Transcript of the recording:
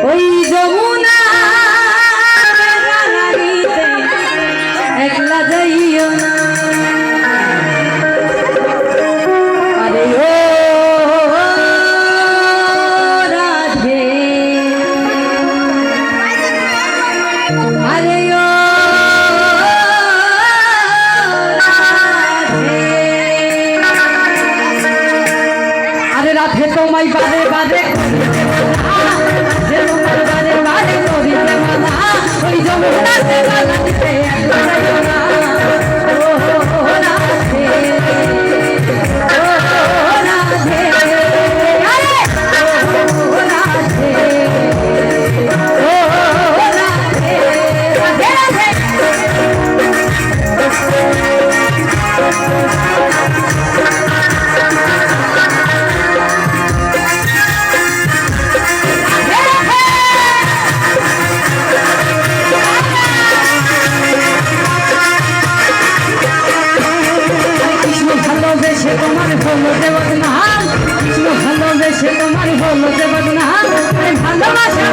ওই যমুনা একলা যাইও না, আরে ও রাধে, আরে ও রাধে, আরে রাধে তোমায় বারে বারে ওই যমুনাতে বাগানিতে একলা যাইও না, ও রাধে, ও রাধে, আরে ও রাধে, ও রাধে, রাধে রাধে। ভালোবেসে তোমার হলো যে বদনাম, কৃষ্ণ ভালোবেসে তোমার হলো যে বদনাম, ভালোবাসা